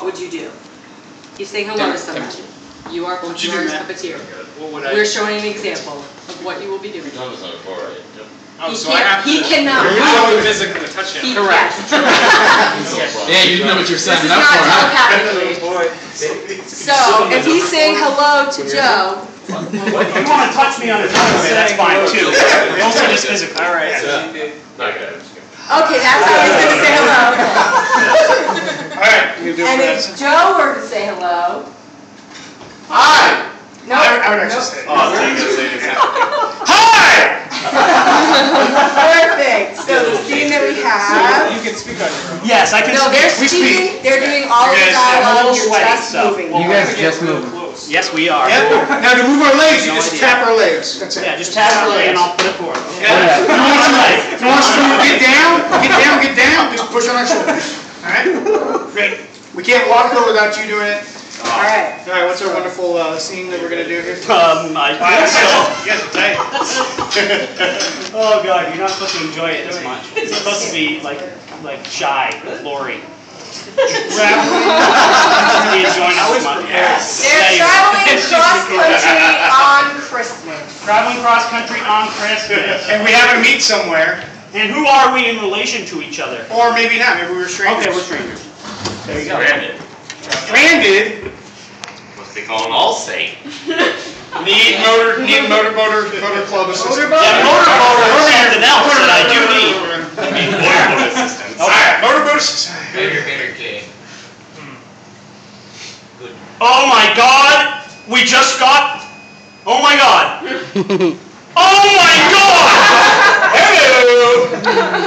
would you do? He's saying hello to someone. You are a puppeteer. We're showing an example of what you will be doing. Done this on before, right? Oh, so I have to. He cannot. I'm physically going to touch him. Correct. Yeah, you didn't know what you're signing up for, huh? So, if he's saying hello to Joe. If you want to touch me on the tongue, that's fine too. Don't say this physically. All right. Okay, that's how he's going to say hello. Alright, and if Joe were to say hello. Hi! No. I would actually say Hi! Perfect. So the scene that we have. You can speak on your own. Yes, I can No, they're speaking. They're doing all of the dialogue. You're just moving. You guys just moving. Yes, we are. Yep. Now to move our legs, you just tap our legs. That's it. Yeah, just tap our leg and I'll put it forward. If you want us to get down, just push on our shoulders. Alright? Great. We can't walk though without you doing it. Alright. Alright, what's our wonderful scene that we're going to do here? Oh God, you're not supposed to enjoy it this much. It's supposed to be like shy, glory. Traveling. Yes. They're traveling cross country on Christmas. Traveling cross country on Christmas. And we have to meet somewhere. And who are we in relation to each other? Or maybe not. Maybe we're strangers. Okay, we're strangers. There you go. Stranded. Stranded? What's they call an Allstate? Need motor club assistance. Yeah, motorboat or something else that I do need. Motorboat assistance. Alright, motorboat assistance. Better K. Good. Oh my God! We just got. Oh my God! Oh my God! Hello!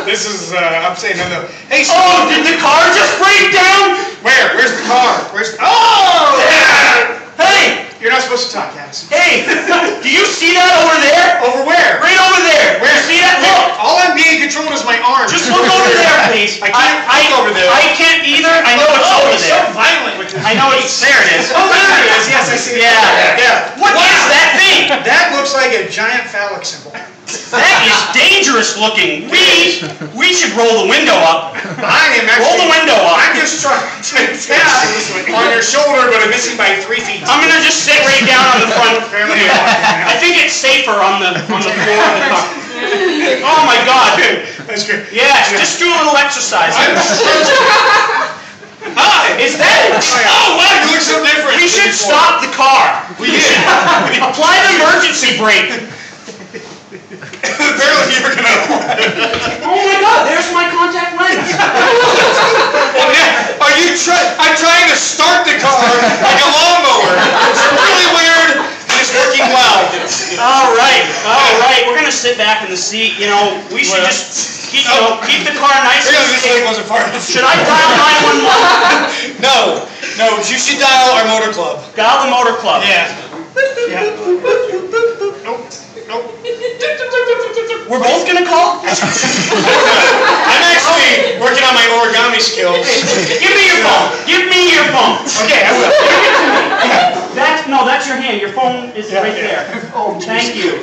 This is, I'm saying no. Hey, oh, did the car just break down? Where? Where's the car? Oh! Yeah. Hey! You're not supposed to talk, Addison. Hey! Do you see that over there? Over where? Right over there. Where? See that? Look! All I'm being controlled is my arm. Just look over there, please. I can't look over there. I can't either. I know it's over It's there. so violent with this. I know it's. There it is. Oh, there it is. Yes, I see it. Yeah. What is that thing? That looks like a giant phallic symbol. That is dangerous looking. We should roll the window up. I am actually. Roll the window up. I'm just trying to tap on your shoulder, but I'm missing by 3 feet. I'm gonna just sit right down on the front. I think it's safer on the floor of the car. Oh my God. That's good. Yes, just do a little exercise. Hi! Is that? Oh wow, you look so different. We should stop the car. We did. Apply the emergency brake. Apparently you're gonna. Oh my God! There's my contact lens. Oh yeah. Are you I'm trying to start the car like a lawnmower. It's really weird. It's working well. All right. We're gonna sit back in the seat. You know, we should just keep the car nice and This leg wasn't part of it. Should I dial 911? No. You should dial our motor club. Dial the motor club. Yeah. Nope. We're both gonna call? I'm actually working on my origami skills. Give me your phone. Give me your phone. Okay, I will. That's your hand. Your phone is right there. Thank you.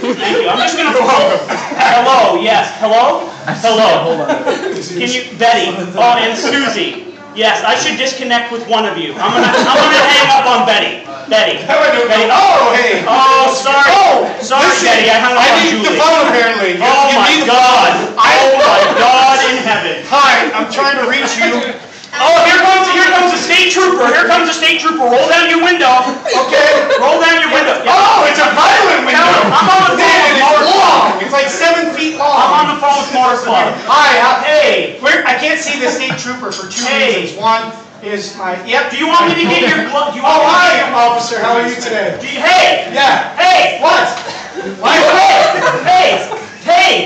I'm just gonna phone. Hello. Yes. Hello. Hold on. Can you, Betty? Oh, and Susie. Yes, I should disconnect with one of you. I'm gonna hang up on Betty. Betty. Oh, hey. Oh, sorry. Sorry, Betty. I hung up on Julie. I need the phone apparently. Oh my God. Oh my God in heaven. Hi, I'm trying to reach you. Oh, here comes a state trooper. Roll down your window. Okay. Roll down your window. Yeah. Oh, it's a violent window. I'm on the phone with Motor Club. It's like 7 feet long. I'm on the phone with Motor Club. Hi. Hey. I can't see the state trooper for 2 reasons. One is my. Yep. Do you want me to get your glove? Hi, officer. How are you today? Hey. Yeah. Hey. What? Hey.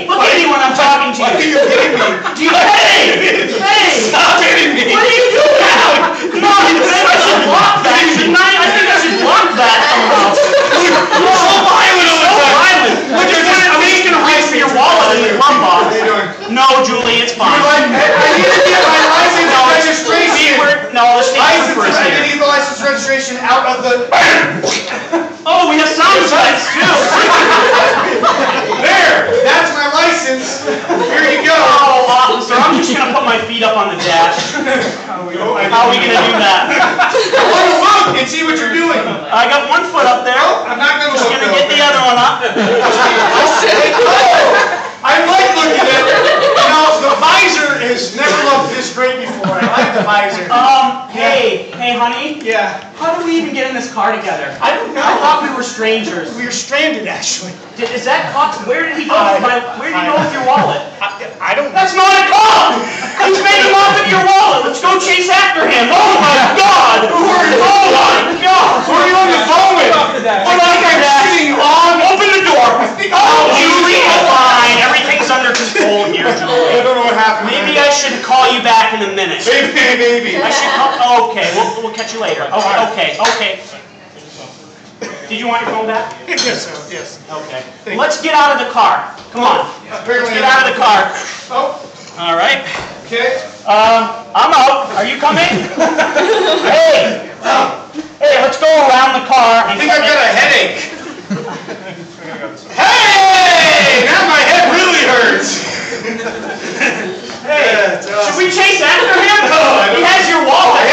Look at me when I'm talking to you. Why are you hitting me? Hey. Stop hitting me. What are you doing now? Come on. I should block that. Shouldn't I? I think I should block that somehow. You're so violent all the time. I'm just gonna reach for your wallet in the glove box. How you doing? No, Julie, it's fine. I need to get my license registration. No, the state trooper is I here. need the license registration out of the. Oh, we have sound effects too. There. That's my license. Here you go. Oh, officer, I'm just gonna put my feet up on the dash. How are we gonna do that? I want to look and see what you're doing. I got one foot up there. I'm not going to Just look. gonna get the other one up. I like looking at it. You know, the visor has never looked this great before. I like the visor. Hey, honey. Yeah. How did we even get in this car together? I don't know. I thought we were strangers. We were stranded, actually. Is that cop? Where did he go? Where did he go with your wallet? I don't. That's not a cop! He's making off with your wallet. Let's go chase after him. Oh my God! Who are you? Oh my God! Who are you on the phone with? What like I'm sitting on? Open the door. Oh, Julie, fine. Everything's under control here, I Julie. don't know what happened. Maybe I should call you back in a minute. Maybe. I should call. Okay, we'll catch you later. Okay. Did you want your phone back? Yes, sir. Yes. Okay. Let's get out of the car. Come on. Apparently. Let's get out of the car. Oh. All right. Okay. I'm out. Are you coming? Hey, let's go around the car. I think I've got a headache. Hey! Now my head really hurts. Hey, should we chase after him? He has your wallet.